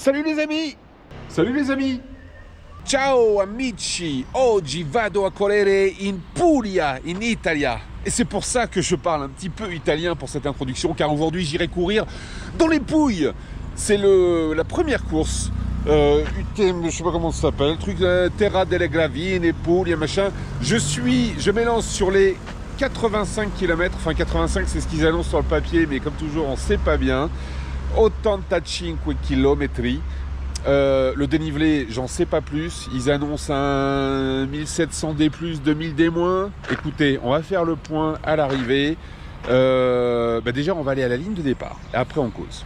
Salut les amis! Salut les amis! Ciao amici! Oggi vado a correre in Puglia, in Italia. Et c'est pour ça que je parle un petit peu italien pour cette introduction, car aujourd'hui j'irai courir dans les Pouilles. C'est la première course. UTM, je sais pas comment ça s'appelle, truc Terra delle Gravine, Puglia, machin. Je m'élance sur les 85 km, enfin 85 c'est ce qu'ils annoncent sur le papier, mais comme toujours on sait pas bien. 85 km. Le dénivelé, j'en sais pas plus. Ils annoncent un 1700 D+, 2000 D-. Écoutez, on va faire le point à l'arrivée. Déjà, on va aller à la ligne de départ. Et après, on cause.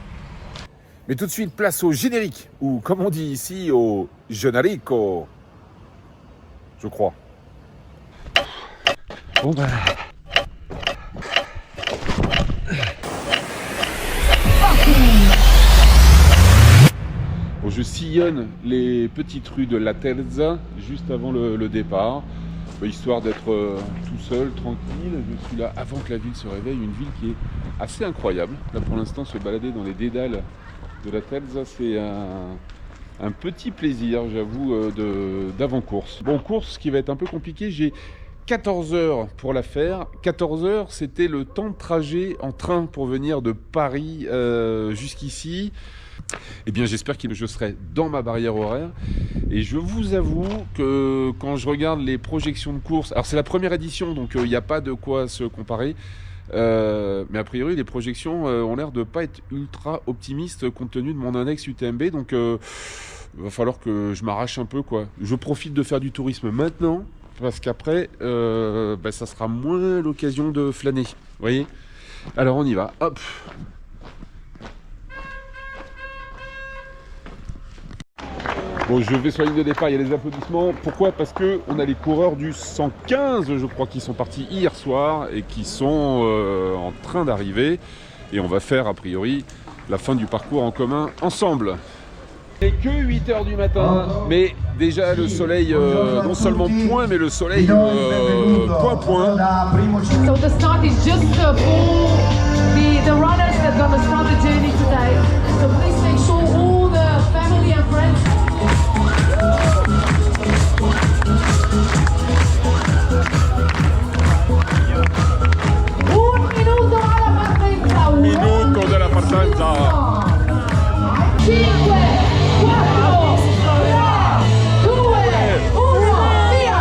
Mais tout de suite, place au générique. Ou, comme on dit ici, au generico. Je crois. Bon, Bon, je sillonne les petites rues de La Terza juste avant le départ, histoire d'être tout seul, tranquille. Je suis là avant que la ville se réveille, une ville qui est assez incroyable. Là pour l'instant, se balader dans les dédales de La Terza, c'est un petit plaisir, j'avoue, d'avant-course. Bon, course qui va être un peu compliquée, j'ai 14 heures pour la faire. 14 heures, c'était le temps de trajet en train pour venir de Paris jusqu'ici. Eh bien, j'espère que je serai dans ma barrière horaire. Et je vous avoue que quand je regarde les projections de course, alors c'est la première édition, donc il n'y a pas de quoi se comparer. Mais a priori, les projections ont l'air de pas être ultra optimistes compte tenu de mon index UTMB. Donc, va falloir que je m'arrache un peu, quoi. Je profite de faire du tourisme maintenant, parce qu'après, ça sera moins l'occasion de flâner. Vous voyez ? Alors, on y va. Hop. Bon, je vais sur la ligne de départ, il y a des applaudissements. Pourquoi ? Parce qu'on a les coureurs du 115, je crois, qui sont partis hier soir et qui sont en train d'arriver. Et on va faire, a priori, la fin du parcours en commun ensemble. Il n'est que 8h du matin, mais déjà le soleil, non seulement point, mais le soleil point. So the start is just for the runners that are going to start the journey today. So please make sure all the family and friends. Minuto della partenza. 5, 4, 3, 2, 1, via!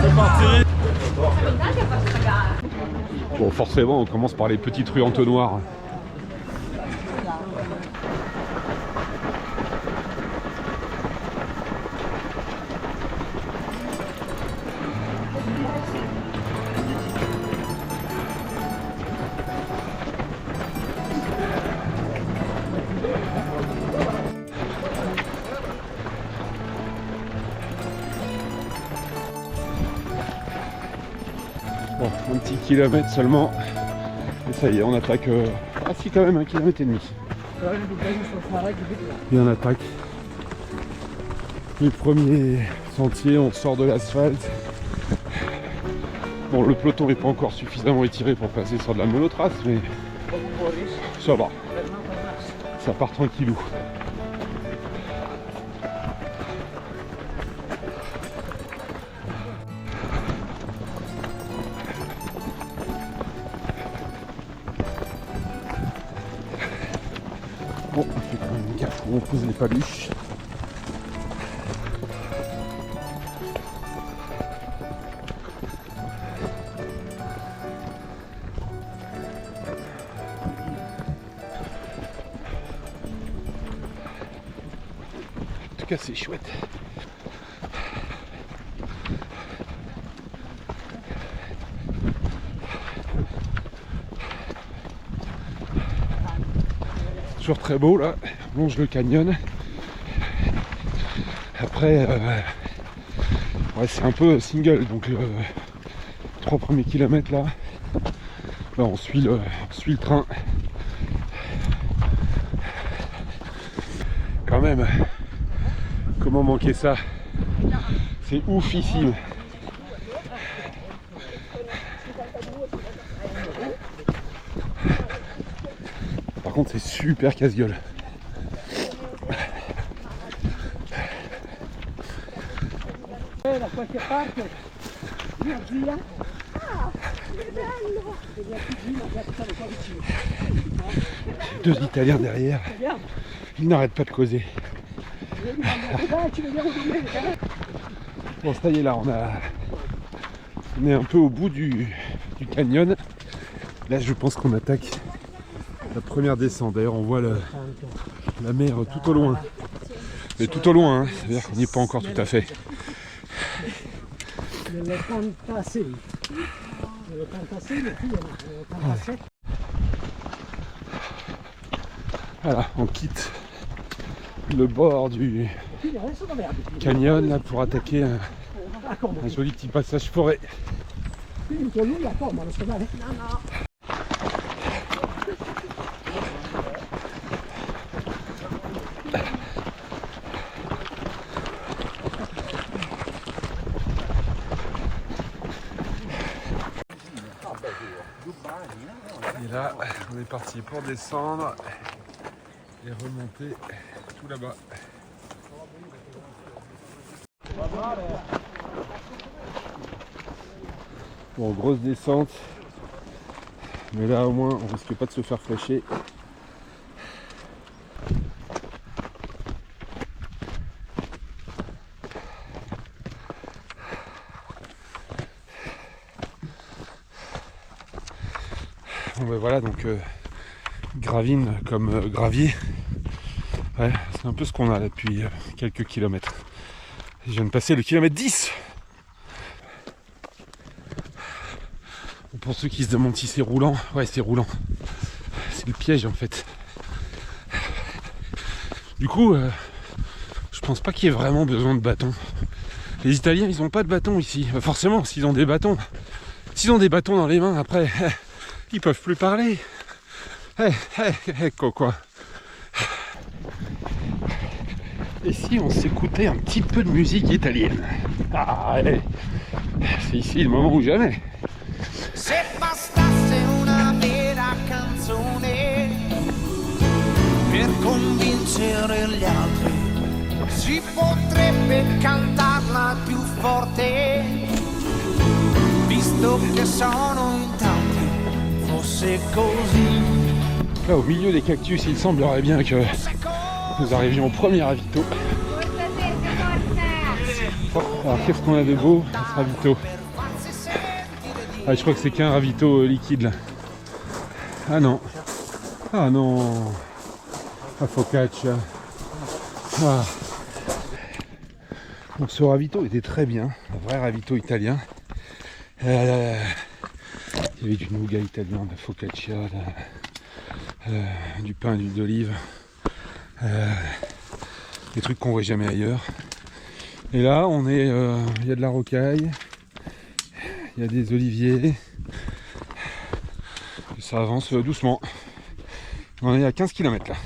C'est parti. Bon, forcément, on commence par les petites rues entonnoirs. Bon, un petit kilomètre seulement. Et ça y est, on attaque. Ah si, quand même, 1,5 km. Et on attaque les premiers sentiers, on sort de l'asphalte. Bon, le peloton n'est pas encore suffisamment étiré pour passer sur de la monotrace, mais ça va. Ça part tranquillou. Bon, on fait quand même gaffe où on pose les paluches. En tout cas, c'est chouette. Toujours très beau là, on longe le canyon. Après, ouais, c'est un peu single, donc 3 premiers kilomètres là, Là, on suit le train. Quand même, comment manquer ça? C'est oufissime. Par contre, c'est super casse-gueule. Deux Italiens derrière, ils n'arrêtent pas de causer. Bon, ça y est, là, on est un peu au bout du canyon. Là, je pense qu'on attaque la première descente. D'ailleurs, on voit la mer tout au loin. Mais tout au loin, hein. C'est-à-dire qu'on n'y est pas encore tout à fait. Voilà, on quitte le bord du canyon là, pour attaquer un joli petit passage forêt. Et là, on est parti pour descendre et remonter tout là-bas. Bon, grosse descente, mais là au moins on risque pas de se faire flécher. Bon ben voilà, donc gravine comme gravier. Ouais, c'est un peu ce qu'on a là depuis quelques kilomètres. Je viens de passer le kilomètre 10. Pour ceux qui se demandent si c'est roulant, ouais, c'est roulant. C'est le piège en fait. Du coup, je pense pas qu'il y ait vraiment besoin de bâtons. Les Italiens, ils ont pas de bâtons ici. Forcément, s'ils ont des bâtons dans les mains, après, ils peuvent plus parler. Quoi. Et si on s'écoutait un petit peu de musique italienne? Ah, allez, c'est ici le moment ou jamais. Se bastasse una vera canzone per convincere gli altri, si potrebbe cantarla più forte, visto che sono in tanti, fosse così. Là, au milieu des cactus, il semblerait bien que nous arrivions au premier ravito. Oh, alors qu'est-ce qu'on a de beau à ce ravito? Ah, je crois que c'est qu'un ravito liquide là. Ah non. Ah non. La focaccia. Ah. Donc ce ravito était très bien. Un vrai ravito italien. Il y avait du nougat italien, de la focaccia, du pain, d'huile d'olive. Des trucs qu'on voit jamais ailleurs. Et là, on est, il y a de la rocaille. Il y a des oliviers. Et ça avance doucement. On est à 15 km là.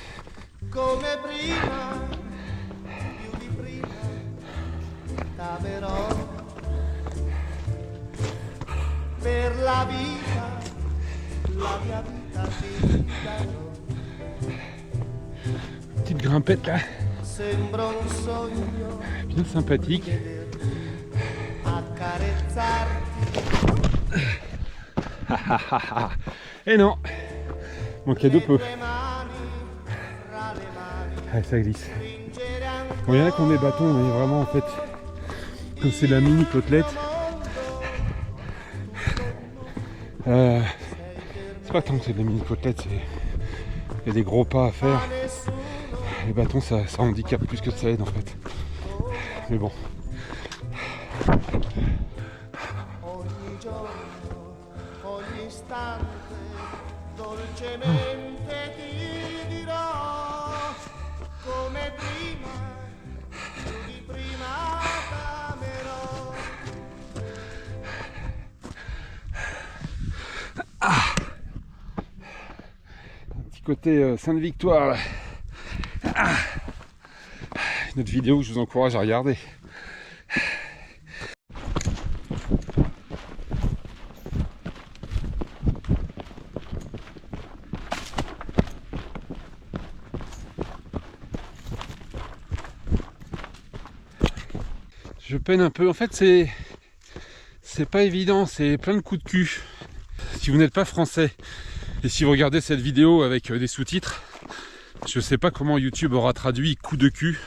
Petite grimpette là. Bien sympathique. Et non, manquait de peu. Ah, ça glisse. Bon, il y en a qui ont des bâtons, mais vraiment en fait, comme c'est la mini côtelette, c'est pas tant que c'est de la mini côtelette, il y a des gros pas à faire. Les bâtons, ça handicape plus que ça aide en fait. Mais bon. Un petit côté Sainte-Victoire là. Ah. Notre vidéo que je vous encourage à regarder. Je peine un peu. En fait, c'est pas évident. C'est plein de coups de cul. Si vous n'êtes pas français et si vous regardez cette vidéo avec des sous-titres, je sais pas comment YouTube aura traduit coup de cul.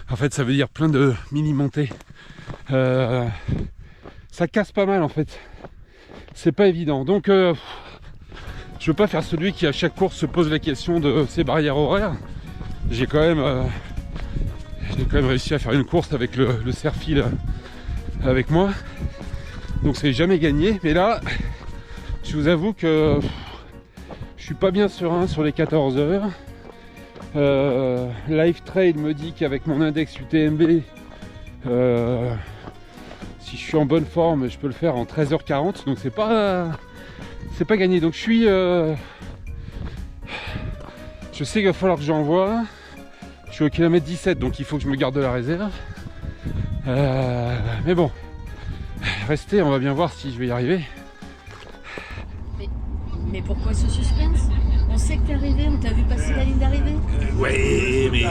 En fait, ça veut dire plein de mini-montées. Ça casse pas mal en fait. C'est pas évident. Donc, je veux pas faire celui qui à chaque course se pose la question de ces barrières horaires. J'ai quand même réussi à faire une course avec le serre-fil avec moi. Donc c'est jamais gagné. Mais là, je vous avoue que je suis pas bien serein sur les 14 heures. Live Trail me dit qu'avec mon index UTMB, si je suis en bonne forme, je peux le faire en 13h40. Donc c'est pas gagné. Donc je sais qu'il va falloir que j'envoie. Je suis au kilomètre 17, donc il faut que je me garde de la réserve. Mais bon, restez, on va bien voir si je vais y arriver. Mais pourquoi ce suspense? On sait que t'es arrivé, on t'a vu passer la ligne d'arrivée. Ouais, mais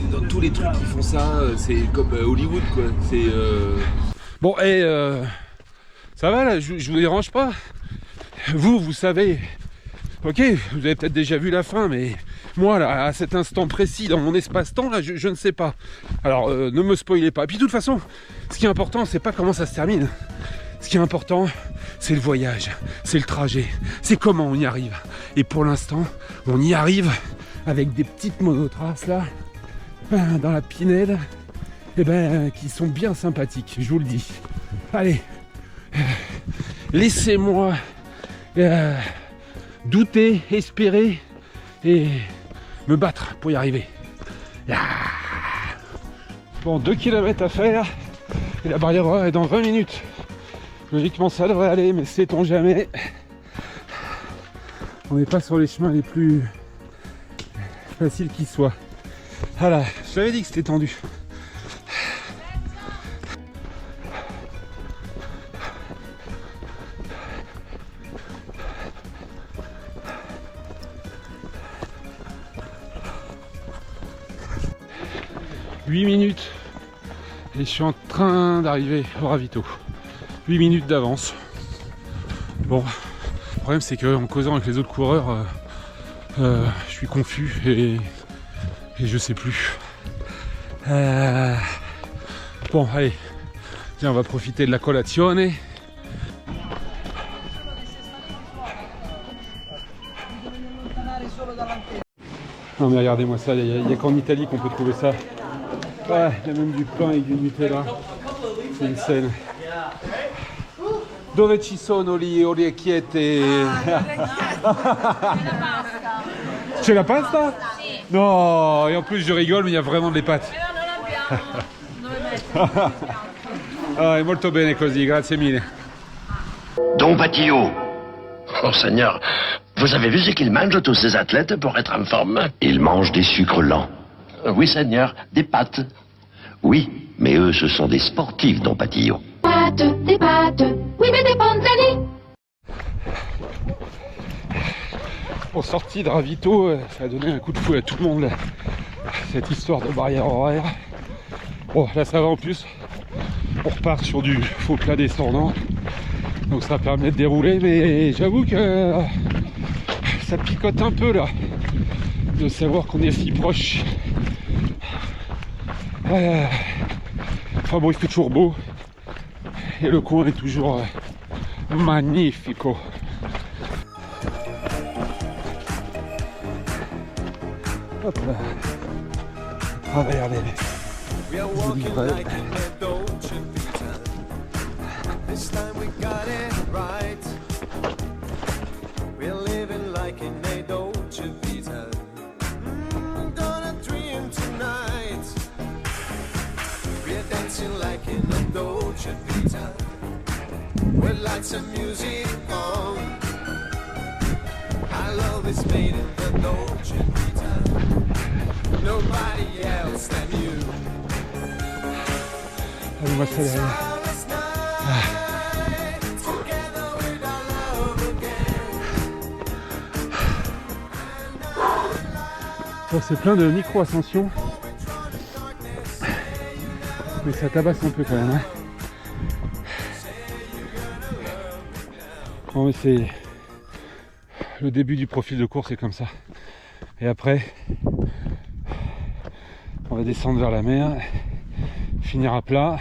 dans tous les trucs qui font ça, c'est comme Hollywood, quoi. C'est Bon, et ça va là, je vous dérange pas. Vous savez, ok, vous avez peut-être déjà vu la fin, mais moi là, à cet instant précis, dans mon espace-temps, là, je ne sais pas. Alors, ne me spoilez pas. Et puis de toute façon, ce qui est important, c'est pas comment ça se termine. Ce qui est important, c'est le voyage, c'est le trajet, c'est comment on y arrive. Et pour l'instant, on y arrive avec des petites monotraces là, dans la Pinède, et qui sont bien sympathiques, je vous le dis. Allez, laissez-moi douter, espérer et me battre pour y arriver. Bon, 2 km à faire et la barrière est dans 20 minutes. Logiquement ça devrait aller, mais sait-on jamais. On n'est pas sur les chemins les plus faciles qui soient. Voilà, je t'avais dit que c'était tendu. « 8 minutes et je suis en train d'arriver au ravito. 8 minutes d'avance. Bon, le problème c'est qu'en causant avec les autres coureurs, je suis confus et je sais plus. Bon, allez, tiens, on va profiter de la colazione. Non mais regardez-moi ça, il n'y a qu'en Italie qu'on peut trouver ça. Ouais, il y a même du pain et du Nutella. C'est une scène. Dove ci sono le orecchiette? C'è la pasta? Non, et en plus je rigole, mais il y a vraiment des pâtes. Ah, è molto bene così, grazie mille. Don Batillo. Oh Seigneur, vous avez vu ce qu'ils mangent tous ces athlètes pour être en forme? Ils mangent des sucres lents. Oui Seigneur, des pâtes. Oui, mais eux ce sont des sportifs, Don Batillo. Des pâtes, oui mais des panzani. Pour sortir de ravito, ça a donné un coup de fouet à tout le monde là. Cette histoire de barrière horaire. Bon là ça va en plus. On repart sur du faux plat descendant. Donc ça permet de dérouler, mais j'avoue que ça picote un peu là. De savoir qu'on est si proche. Enfin bon, il fait toujours beau. Et le coin est toujours magnifico. Hop là. Ah bah regardez. With lights and music on, I My love is made in the Dolce Vita. Nobody else than you. Allez-moi ça derrière. Starless night, together with our love again. Bon, c'est plein de micro-ascensions. Mais ça tabasse un peu quand même. Hein. Bon, mais c'est le début du profil de course, c'est comme ça. Et après, on va descendre vers la mer, finir à plat.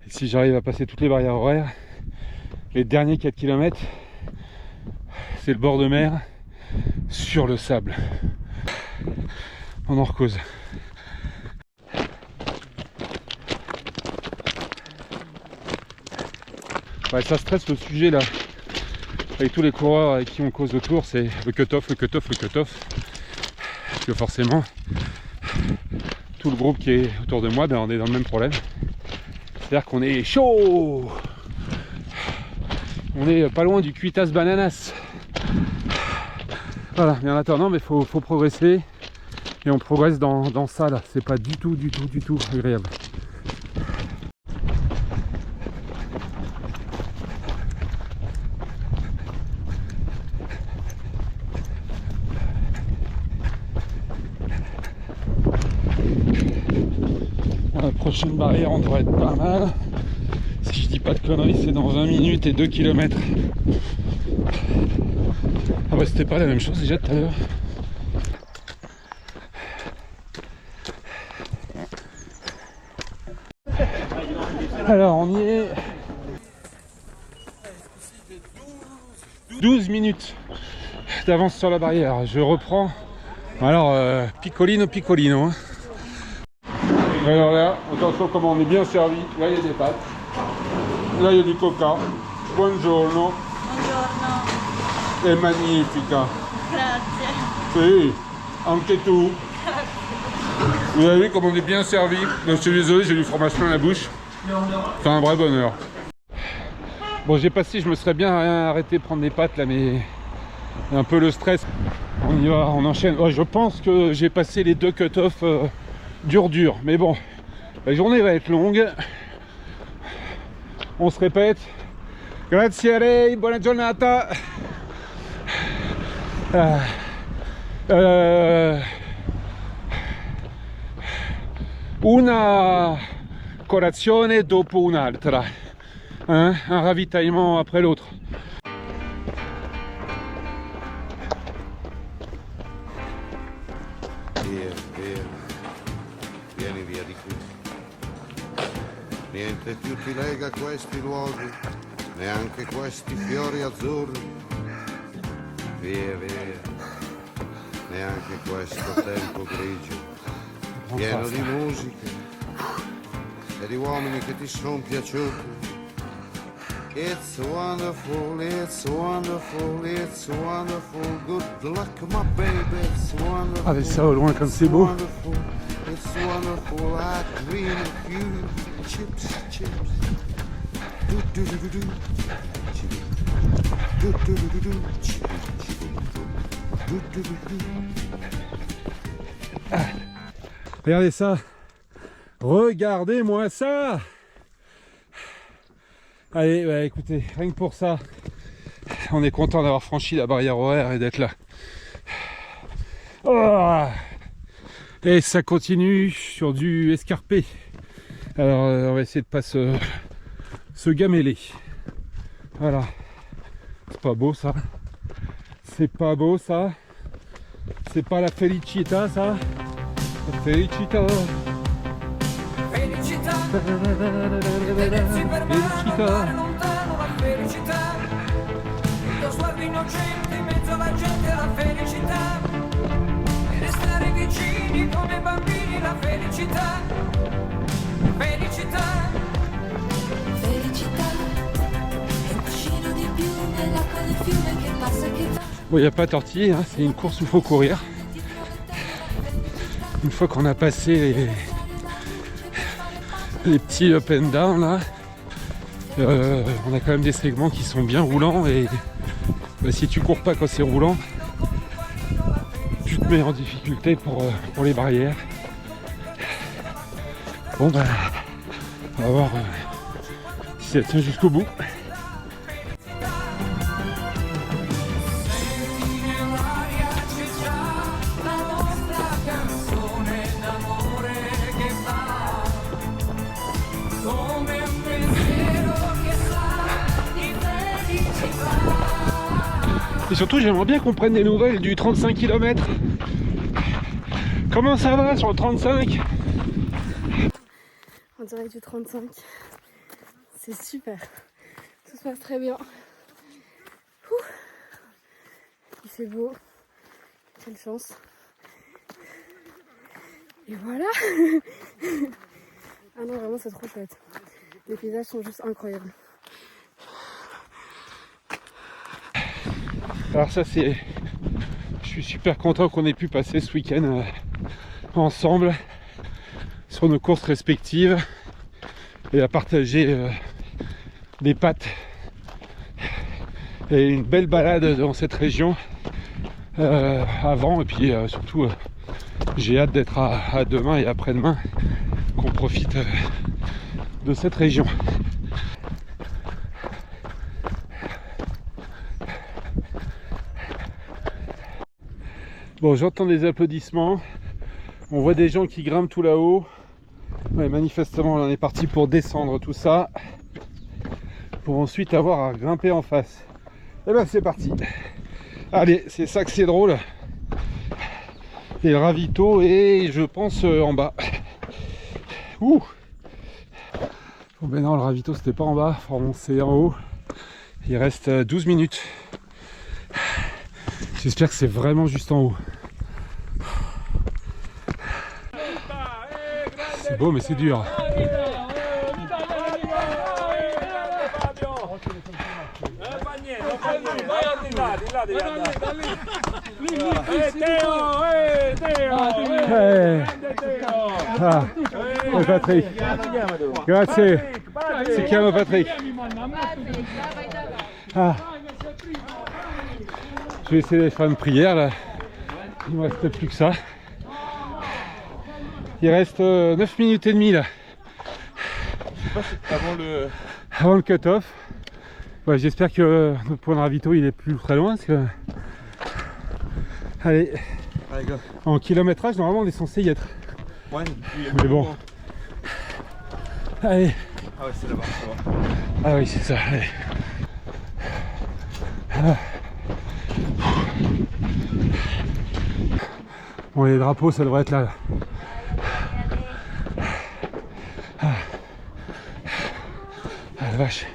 Et si j'arrive à passer toutes les barrières horaires, les derniers 4 km, c'est le bord de mer sur le sable. On en recose. Ouais, ça stresse le sujet là. Avec tous les coureurs avec qui on cause autour, c'est le cut-off, le cut-off, le cut-off. Parce que forcément, tout le groupe qui est autour de moi, ben, on est dans le même problème. C'est-à-dire qu'on est chaud. On est pas loin du cuitas bananas. Voilà, mais en attendant, il faut progresser. Et on progresse dans ça là. C'est pas du tout agréable. La prochaine barrière, on devrait être pas mal. Si je dis pas de conneries, c'est dans 20 minutes et 2 km. Ah bah c'était pas la même chose déjà tout à l'heure. Alors on y est. 12 minutes d'avance sur la barrière. Je reprends. Alors piccolino. Hein. Alors là, attention comment on est bien servi. Là il y a des pâtes. Là il y a du coca. Buongiorno. Buongiorno. È magnifica. Grazie. Si, anche tu. Vous avez vu comme on est bien servi. Donc, je suis désolé, j'ai du fromage plein la bouche. C'est un vrai bonheur. Bon, j'ai passé, je me serais bien arrêté de prendre des pâtes là, mais un peu le stress. On y va, on enchaîne. Ouais, je pense que j'ai passé les 2 cut-off dur. Mais bon, la journée va être longue. On se répète. Grazie a lei, buona giornata. Una colazione dopo un'altra, hein? Un ravitaillement après l'autre. Vieni via di qui. Niente più ti lega a questi luoghi, neanche questi fiori azzurri. Via, neanche questo tempo grigio, pieno di musiche e di uomini che ti sono piaciuti. It's wonderful, it's wonderful, it's wonderful. Good luck, my baby, it's wonderful. Avec ça au loin comme c'est beau. It's wonderful, I dream of you. Chips. Do do do do do. Do do do do do. Do do do do. Regardez ça. Regardez-moi ça. Allez, bah, écoutez, rien que pour ça, on est content d'avoir franchi la barrière horaire et d'être là. Oh, et ça continue sur du escarpé. Alors on va essayer de pas se gameler. Voilà. C'est pas beau ça. C'est pas beau ça. C'est pas la felicita ça. La felicita. Felicità, vedersi per mano, andare lontano la felicità. Il tuo sguardo innocente in mezzo alla gente, la felicità. E restare vicini come bambini, la felicità. Felicità. Felicità è un cuscino di più nell'acqua del fiume che passa e che va. Bon, il n'y a pas tortillé, hein, c'est une course où il faut courir. Une fois qu'on a passé les petits up and down là, on a quand même des segments qui sont bien roulants et bah, si tu cours pas quand c'est roulant, tu te mets en difficulté pour les barrières. Bon bah, on va voir si ça tient jusqu'au bout. Et surtout, j'aimerais bien qu'on prenne des nouvelles du 35 km. Comment ça va sur le 35? En direct du 35. C'est super. Tout se passe très bien. Ouh. Il fait beau. Quelle chance. Et voilà. Ah non, vraiment, c'est trop chouette. Les paysages sont juste incroyables. Alors ça c'est... Je suis super content qu'on ait pu passer ce week-end ensemble sur nos courses respectives et à partager des pâtes et une belle balade dans cette région avant, et puis surtout j'ai hâte d'être à demain et après-demain, qu'on profite de cette région. Bon, j'entends des applaudissements, on voit des gens qui grimpent tout là-haut. Ouais, manifestement on est parti pour descendre tout ça, pour ensuite avoir à grimper en face. Et ben c'est parti. Allez, c'est ça que c'est drôle. Et le ravito est, je pense, en bas. Ouh. Bon ben non, le ravito c'était pas en bas, pardon, c'est en haut. Il reste 12 minutes. J'espère que c'est vraiment juste en haut. C'est beau mais c'est dur. Oh Patrick, grazie. Si chiama Patrick. Ah. Je vais essayer de faire une prière là. Il me reste plus que ça. Il reste 9 minutes et demie là. Avant le cut-off. Ouais, j'espère que notre point de ravito il est plus très loin parce que... Allez, en kilométrage normalement on est censé y être. Ouais, mais bon. Allez. Ah ouais, c'est là-bas, ça va. Ah oui, c'est ça, allez. Ah. Bon, les drapeaux ça devrait être là. Ah, la vache.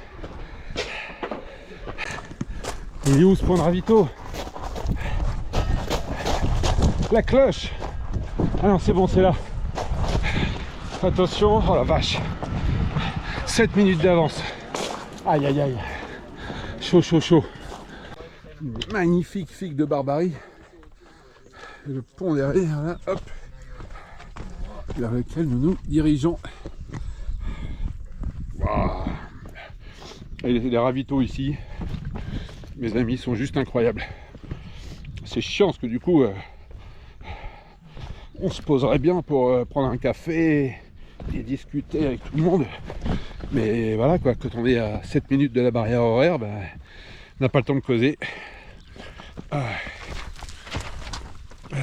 Il est où ce point de ravito? La cloche. Ah non, c'est bon, c'est là. Attention, oh la vache. 7 minutes d'avance. Aïe aïe aïe. Chaud, chaud, chaud. Une magnifique figue de Barbarie. Et le pont derrière, là, hop. Vers lequel nous nous dirigeons. Wow. Et les ravitaux ici, mes amis, sont juste incroyables. C'est chiant parce que du coup, on se poserait bien pour prendre un café et discuter avec tout le monde. Mais voilà quoi, quand on est à 7 minutes de la barrière horaire, ben, on n'a pas le temps de causer.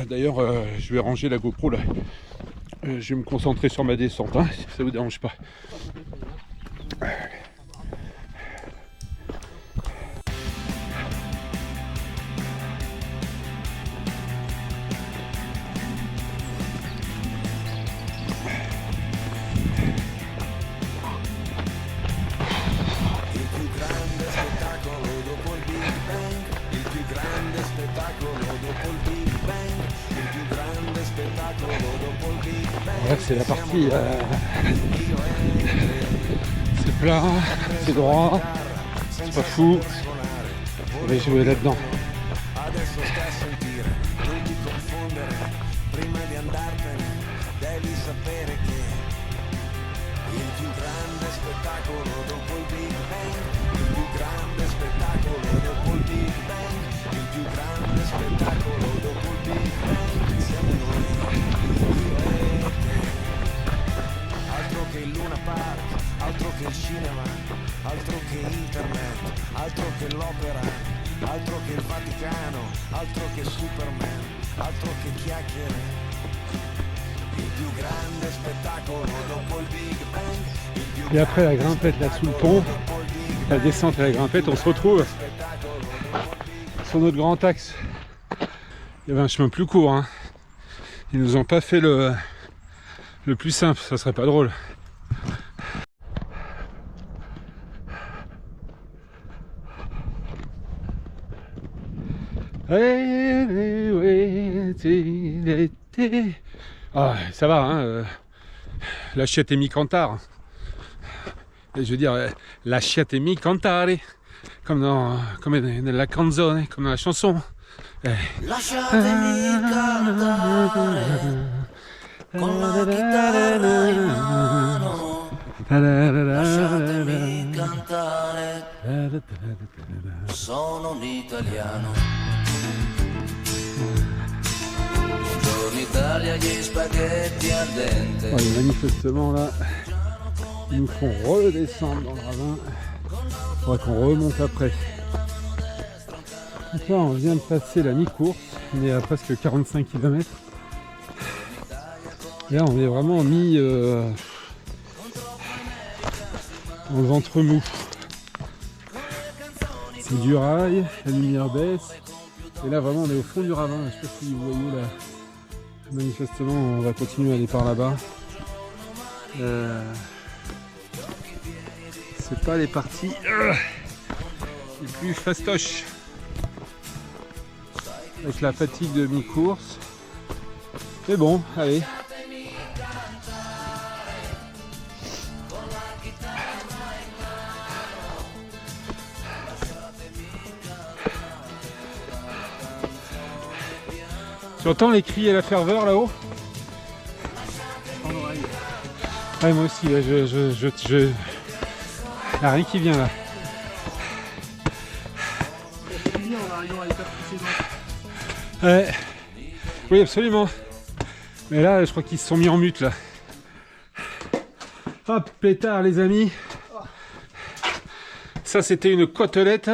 D'ailleurs, je vais ranger la GoPro là. Je vais me concentrer sur ma descente, hein, si ça vous dérange pas. Là c'est la partie c'est plat, c'est droit, c'est pas fou, on va jouer là-dedans. Il più grande spettacolo dopo il Big Bang, il più grande spettacolo dopo il Altro che il Luna Park, altro che il cinema, altro che internet, altro che l'opera, altro che il Vaticano, altro che Superman, altro che chiacchiere. Il più grande spettacolo dopo il Big Bang. Et après la grimpette là sous le pont, la descente et la grimpette, on se retrouve sur notre grand axe. Il y avait un chemin plus court, hein. Ils nous ont pas fait le plus simple, ça serait pas drôle. Ah, ça va, hein, la chiette est mi-cantare. Et je veux dire, la chiette est mi-cantare, comme dans la canzone, comme dans la chanson. Lasciatemi cantare con la chitarra in mano. Lasciatemi cantare. Sono un italiano. Buongiorno Italia, gli spaghetti al dente. Ouais, manifestement là, ils nous font redescendre dans le ravin. Faudrait qu'on remonte après. Donc là, on vient de passer la mi-course, on est à presque 45 km. Et là, on est vraiment mis dans le ventre mou. C'est du rail, la lumière baisse. Et là, vraiment, on est au fond du ravin. Je sais pas si vous voyez là. Manifestement, on va continuer à aller par là-bas. C'est pas les parties les plus fastoches. Avec la fatigue de mi-course. Mais bon, allez. Tu entends les cris et la ferveur là-haut? Ouais, moi aussi, là, il n'y a rien qui vient là. Ouais. Oui, absolument. Mais là, je crois qu'ils se sont mis en mute là. Hop, pétard les amis. Ça, c'était une côtelette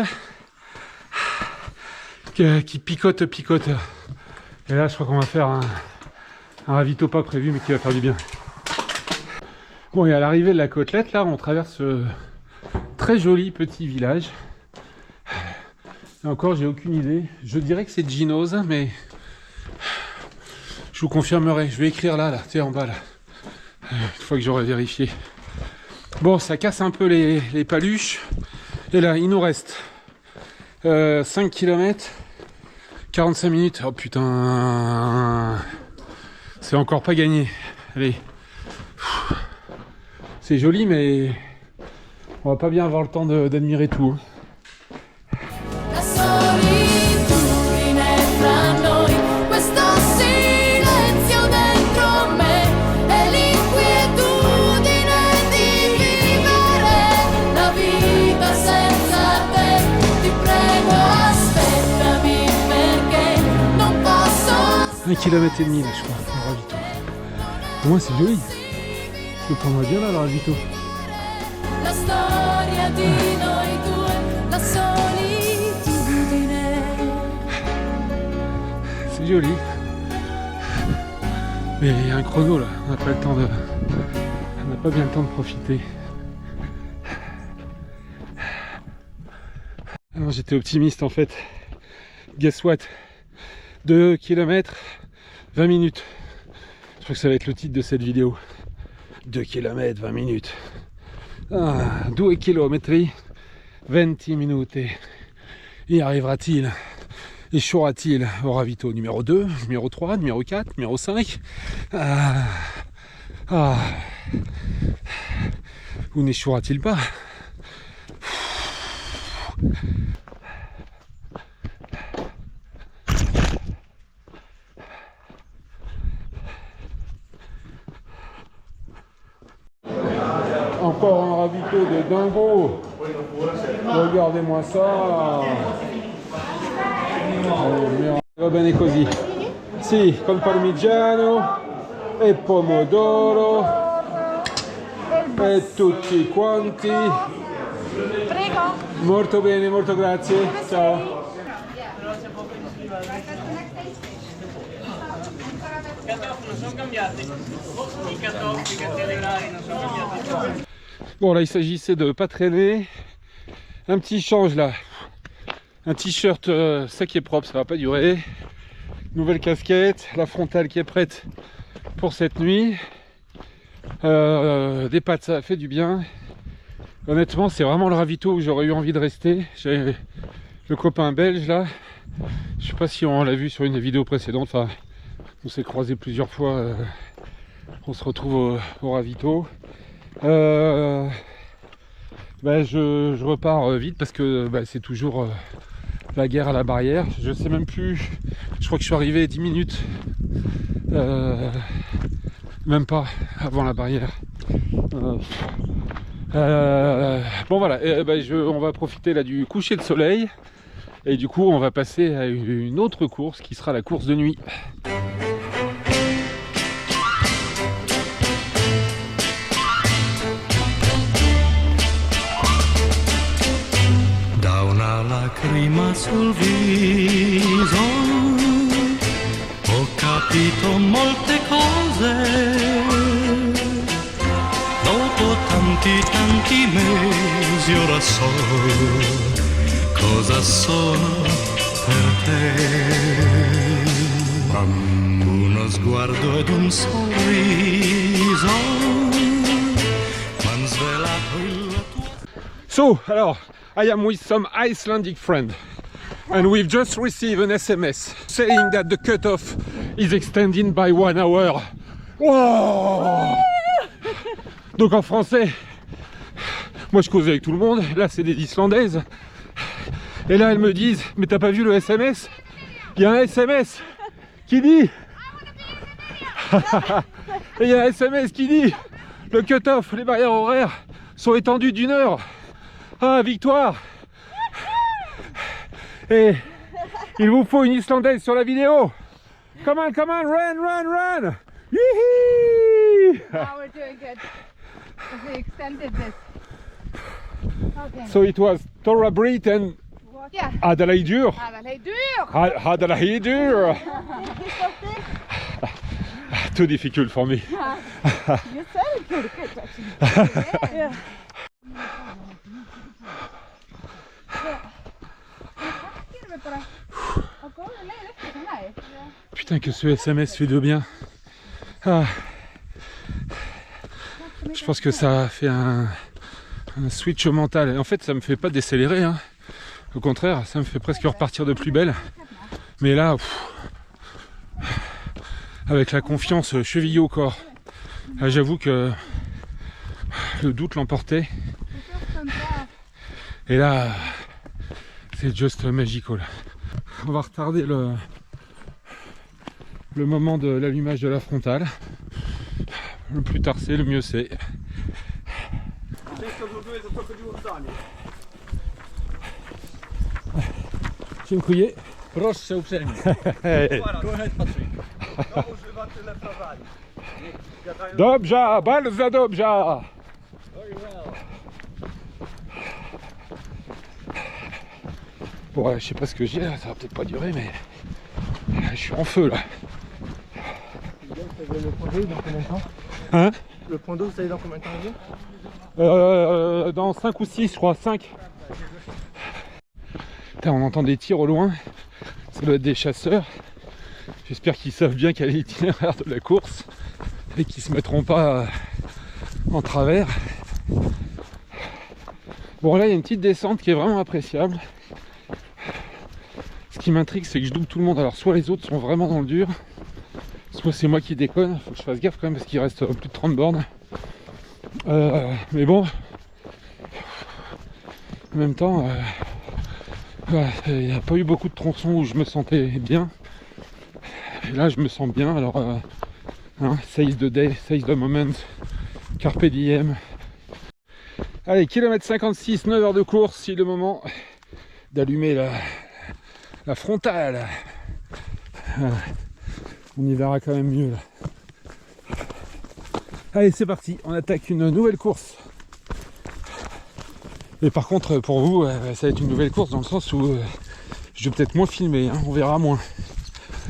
qui picote. Et là, je crois qu'on va faire un ravito pas prévu, mais qui va faire du bien. Bon, et à l'arrivée de la côtelette, là, on traverse ce très joli petit village. Et encore, j'ai aucune idée. Je dirais que c'est Gino's, mais je vous confirmerai. Je vais écrire là, tiens, en bas, là. Une fois que j'aurai vérifié. Bon, ça casse un peu les paluches. Et là, il nous reste 5 km, 45 minutes. Oh putain, c'est encore pas gagné. Allez. C'est joli, mais on va pas bien avoir le temps d'admirer tout. La solitudine tra noi, questo silenzio dentro me e l'inquietudine di vivere la vita senza te. Ti prego, aspettami perché non posso. 1,5 km là, je crois, le ravito. Au moins, c'est joli. Je le prendrai bien là, le ravito. La storia di noi due, la solitudine. C'est joli. Mais il y a un chrono là, on n'a pas le temps de. On n'a pas bien le temps de profiter. Alors j'étais optimiste en fait. Guess what? 2 km, 20 minutes. Je crois que ça va être le titre de cette vidéo. 2 km, 20 minutes. Ah, 2 km, 20 minutes. Y arrivera-t-il? Échouera-t-il au ravito numéro 2, numéro 3, numéro 4, numéro 5? Ou n'échouera-t-il pas? Encore un ravito de dingo. Regardez-moi ça. Va bene così. Sì, col parmigiano e pomodoro e tutti quanti. Prego. Molto bene, molto grazie. Ciao. Bon là il s'agissait de pas traîner. Un petit change là. Un t-shirt sec et propre, ça va pas durer. Nouvelle casquette, la frontale qui est prête pour cette nuit. Des pâtes, ça a fait du bien. Honnêtement, c'est vraiment le ravito où j'aurais eu envie de rester. J'ai le copain belge là. Je sais pas si on l'a vu sur une vidéo précédente. Enfin, on s'est croisé plusieurs fois. On se retrouve au ravito. Je repars vite parce que c'est toujours la guerre à la barrière. Je sais même plus. Je crois que je suis arrivé 10 minutes. Même pas avant la barrière. Bon voilà, on va profiter là du coucher de soleil. Et du coup on va passer à une autre course qui sera la course de nuit. Da una lacrima sul viso ho capito molte cose. Dopo tanti mesi ora so cosa sono per te. Uno sguardo ed un sorriso m'han svelato il tuo. So, alors, I am with some Icelandic friend and we've just received an SMS saying that the cutoff is extended by 1 hour. Wow. Donc en français, moi je cause avec tout le monde, là c'est des Islandaises. Et là elles me disent, mais t'as pas vu le SMS? Il y a un SMS qui dit... Et il y a un SMS qui dit, le cut-off, les barrières horaires sont étendues d'1 heure. Ah, victoire! Et il vous faut une Islandaise sur la vidéo. Come on, run! Yee-hee! Now we're doing good. We extended this. Okay. So it was Thora Britt and Yeah. Adalaïdur. Adalaïdur. Adalaïdur. Too difficult for me. You said it pretty good actually. Yeah. Putain que ce SMS fait de bien. Ah. Je pense que ça a fait un switch mental. Et en fait ça me fait pas décélérer, hein. Au contraire, ça me fait presque repartir de plus belle. Mais là, avec la confiance chevillée au corps, j'avoue que le doute l'emportait. Et là, c'est juste magical. On va retarder le moment de l'allumage de la frontale. Le plus tard c'est, le mieux c'est. Dziękuję. Proszę uprzejmie. Go ahead, Patryk. No, używa tyle prawami. Dobrze, bardzo dobrze. Very well. Bon, je sais pas ce que j'ai là, ça va peut-être pas durer, mais je suis en feu là. Le point d'eau, dans combien de temps? Hein? Le point d'eau, ça est dans combien de temps? Dans 5 ou 6, je crois, 5. Putain, on entend des tirs au loin. Ça doit être des chasseurs. J'espère qu'ils savent bien quel est l'itinéraire de la course et qu'ils se mettront pas en travers. Bon, là il y a une petite descente qui est vraiment appréciable. Ce qui m'intrigue, c'est que je double tout le monde. Alors soit les autres sont vraiment dans le dur, soit c'est moi qui déconne. Faut que je fasse gaffe quand même parce qu'il reste plus de 30 bornes. Mais bon, en même temps, il n'y a pas eu beaucoup de tronçons où je me sentais bien. Et là, je me sens bien. Alors, seize the day, seize the moment, carpe diem. Allez, kilomètre 56, 9 heures de course. C'est le moment d'allumer la frontale. On y verra quand même mieux là. Allez, c'est parti, on attaque une nouvelle course. Et par contre, pour vous, ça va être une nouvelle course dans le sens où je vais peut-être moins filmer, hein, on verra moins.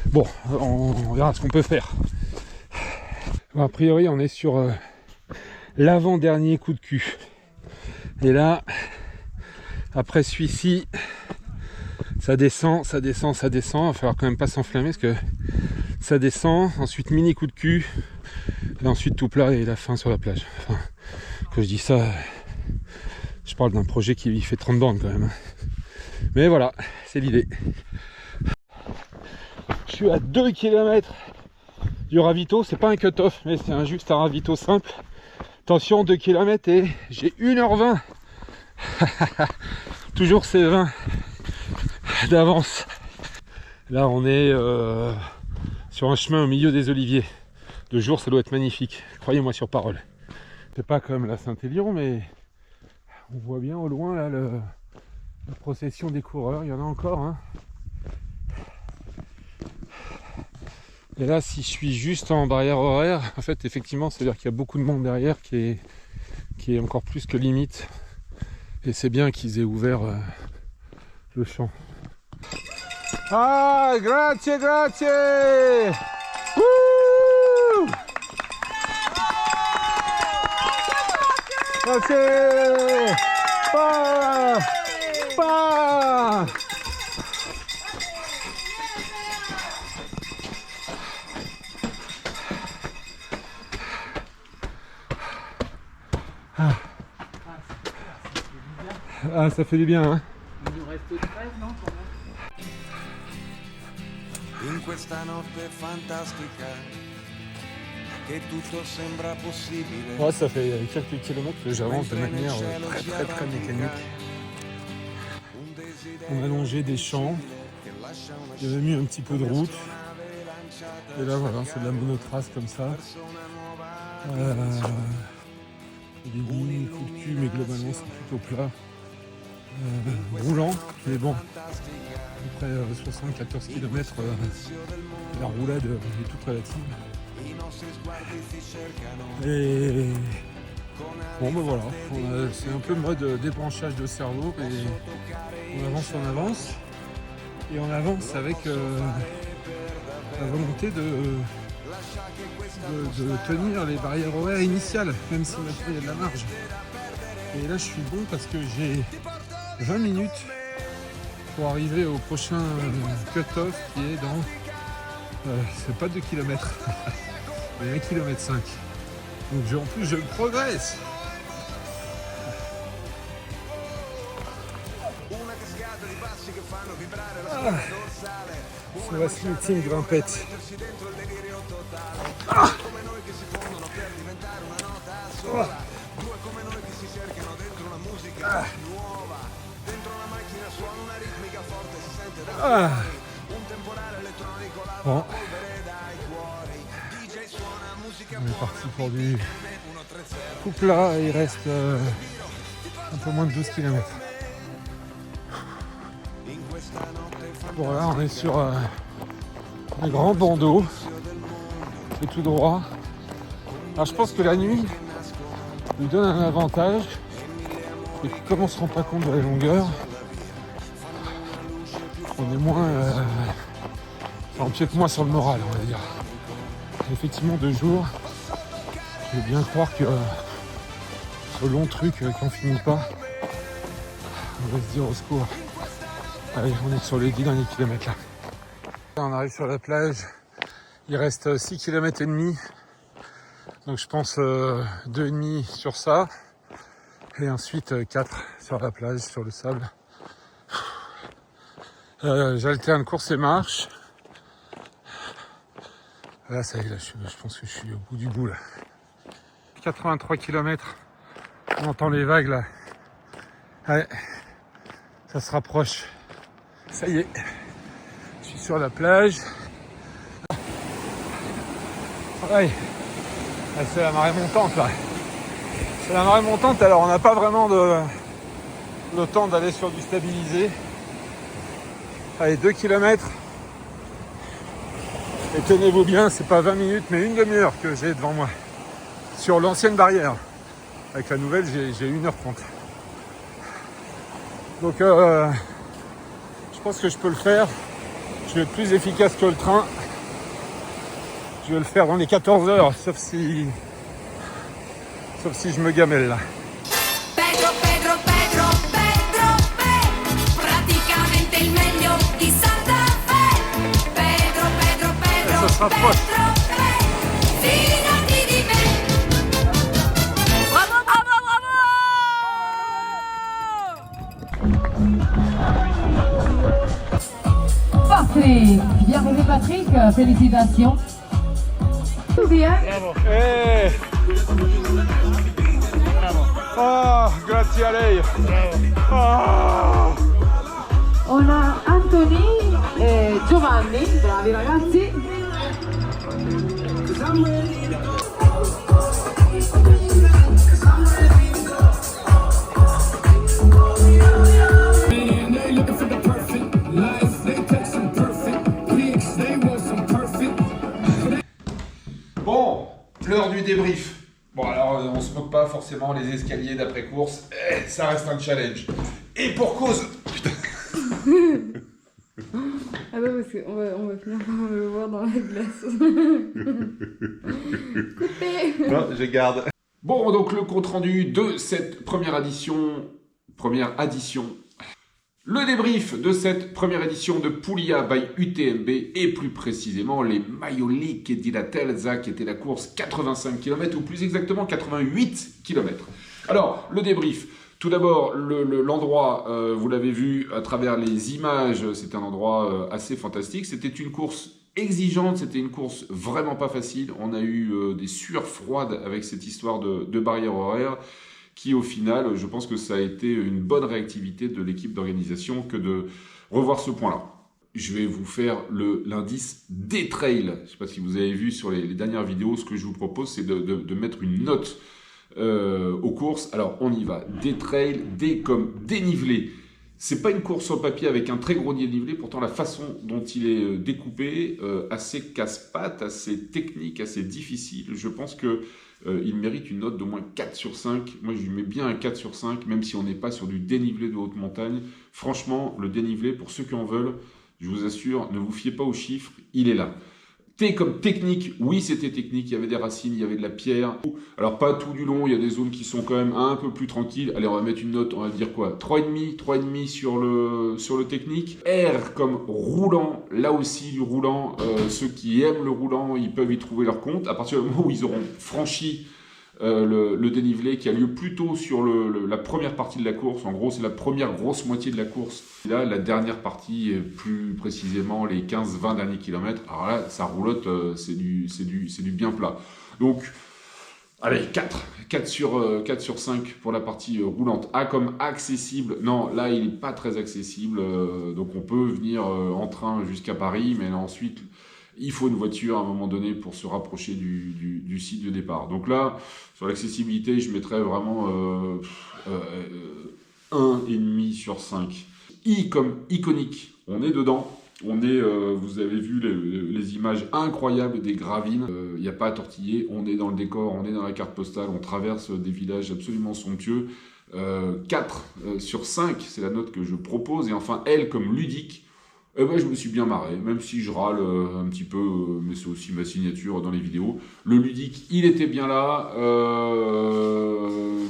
Bon, on verra ce qu'on peut faire. Bon, a priori, on est sur l'avant-dernier coup de cul. Et là, après celui-ci, ça descend, ça descend, ça descend. Il va falloir quand même pas s'enflammer parce que ça descend. Ensuite, mini coup de cul. Et ensuite, tout plat et la fin sur la plage. Enfin, quand je dis ça, je parle d'un projet qui fait 30 bornes quand même. Mais voilà, c'est l'idée. Je suis à 2 km du ravito. C'est pas un cut-off, mais c'est juste un ravito simple. Attention, 2 km et j'ai 1h20. Toujours ces 20 d'avance. Là, on est sur un chemin au milieu des oliviers. De jour, ça doit être magnifique. Croyez-moi sur parole. C'est pas comme la Saint-Élion, mais on voit bien au loin là, la procession des coureurs. Il y en a encore. Hein. Et là, si je suis juste en barrière horaire, en fait, effectivement, c'est-à-dire qu'il y a beaucoup de monde derrière qui est encore plus que limite. Et c'est bien qu'ils aient ouvert le champ. Ah, grazie, grazie! Wouh! Grazie! Pa! Pa! Ah, ça fait du bien, hein? Il nous reste 13, non? In questa notte fantastica che tutto sembra possibile. Ouais, ça fait quelques kilomètres que j'avance de manière très mécanique. On a longé des champs, il y avait mis un petit peu de route. Et là voilà, c'est de la monotrace comme ça. Des mini coups de cul, mais globalement c'est plutôt plat. Roulant, mais bon, après 74 km, la roulade est toute relative. Et bon ben voilà, c'est un peu le mode débranchage de cerveau et on avance et on avance avec la volonté de tenir les barrières horaires initiales, même si maintenant il y a de la marge. Et là je suis bon parce que j'ai 20 minutes pour arriver au prochain cut-off qui est dans c'est pas 2 km mais 1,5 km. Donc en plus je progresse. Ah, c'est la smithing grimpette. Ah. Oh. Ah. Ah. Bon. On est parti pour du tout plat et il reste un peu moins de 12 km. Bon là on est sur un grand bandeau et tout droit. Alors je pense que la nuit nous donne un avantage et puis comme on se rend pas compte de la longueur, on est moins ça empiète moins sur le moral on va dire. Effectivement 2 jours, je vais bien croire que ce long truc qu'on finit pas, on va se dire au secours. Allez, on est sur les 10 derniers kilomètres là. On arrive sur la plage, il reste 6 km et demi. Donc je pense 2,5 sur ça. Et ensuite 4 sur la plage, sur le sable. J'alterne course et marche. Là ça y est, là, je pense que je suis au bout du bout là. 83 km, on entend les vagues là. Ouais, ça se rapproche. Ça y est, je suis sur la plage. Ouais, c'est la marée montante là. C'est la marée montante, alors on n'a pas vraiment le temps d'aller sur du stabilisé. Allez, 2 km. Et tenez-vous bien, c'est pas 20 minutes, mais une demi-heure que j'ai devant moi. Sur l'ancienne barrière. Avec la nouvelle, j'ai 1h30. Donc, je pense que je peux le faire. Je vais être plus efficace que le train. Je vais le faire dans les 14 heures, sauf si je me gamelle là. Pedro, Pedro, Pedro, Pedro, praticamente il meglio di Santa Fe. Pedro, Pedro, Pedro, Ça se rapproche. fidati di me. Bravo, bravo, bravo. Patrick, bienvenue Patrick, félicitations. Tout bien. Hey. Oh, grazie a lei. Oh. On a Anthony e Giovanni, bravi ragazzi. Bon, l'heure du débrief. Bon alors on se moque pas forcément, les escaliers d'après course, ça reste un challenge. Et pour cause. Putain. Ah bah parce qu'on va finir par le voir dans la glace. Coupé. Non, je garde. Bon, donc le compte rendu de cette première addition. Le débrief de cette première édition de Puglia by UTMB et plus précisément les Maioliche di Laterza qui était la course 85 km ou plus exactement 88 km. Alors, le débrief. Tout d'abord, l'endroit, vous l'avez vu à travers les images, c'était un endroit assez fantastique. C'était une course exigeante, c'était une course vraiment pas facile. On a eu des sueurs froides avec cette histoire de barrière horaire qui, au final, je pense que ça a été une bonne réactivité de l'équipe d'organisation que de revoir ce point-là. Je vais vous faire l'indice des trails. Je ne sais pas si vous avez vu sur les dernières vidéos, ce que je vous propose, c'est de mettre une note aux courses. Alors, on y va. Des trails, D comme dénivelé. C'est pas une course sur papier avec un très gros dénivelé, pourtant la façon dont il est découpé, assez casse-pattes, assez technique, assez difficile. Je pense que il mérite une note d'au moins 4 sur 5. Moi, je lui mets bien un 4 sur 5, même si on n'est pas sur du dénivelé de haute montagne. Franchement, le dénivelé, pour ceux qui en veulent, je vous assure, ne vous fiez pas aux chiffres, il est là. T comme technique, oui c'était technique, il y avait des racines, il y avait de la pierre. Alors pas tout du long, il y a des zones qui sont quand même un peu plus tranquilles. Allez, on va mettre une note, on va dire quoi, 3,5 sur le technique. R comme roulant, là aussi du roulant, ceux qui aiment le roulant, ils peuvent y trouver leur compte. À partir du moment où ils auront franchi le dénivelé qui a lieu plutôt sur la première partie de la course. En gros, c'est la première grosse moitié de la course. Et là, la dernière partie, plus précisément les 15-20 derniers kilomètres. Alors là, ça roulotte, c'est du bien plat. Donc, allez, 4 sur 5 pour la partie roulante. A comme accessible. Non, là, il n'est pas très accessible. Donc, on peut venir en train jusqu'à Paris, mais là, ensuite, il faut une voiture à un moment donné pour se rapprocher du site de départ. Donc là, sur l'accessibilité, je mettrais vraiment 1,5 sur 5. I comme iconique, on est dedans. On est, vous avez vu les images incroyables des gravines. Il n'y a pas à tortiller, on est dans le décor, on est dans la carte postale, on traverse des villages absolument somptueux. 4 sur 5, c'est la note que je propose. Et enfin, L comme ludique. Eh ben, je me suis bien marré, même si je râle un petit peu, mais c'est aussi ma signature dans les vidéos. Le ludique, il était bien là.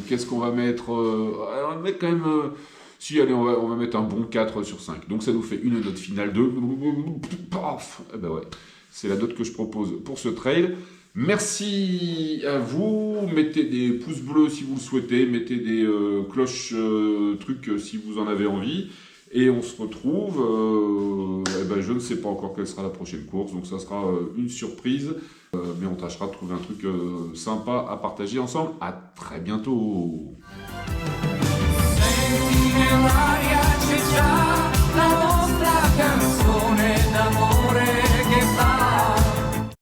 Qu'est-ce qu'on va mettre on va mettre quand même... si, allez, on va mettre un bon 4 sur 5. Donc ça nous fait une note finale de... Paf, eh ben ouais, c'est la note que je propose pour ce trail. Merci à vous. Mettez des pouces bleus si vous le souhaitez. Mettez des cloches trucs si vous en avez envie. Et on se retrouve, eh ben je ne sais pas encore quelle sera la prochaine course, donc ça sera une surprise, mais on tâchera de trouver un truc sympa à partager ensemble. À très bientôt. Senti nell'aria c'è già la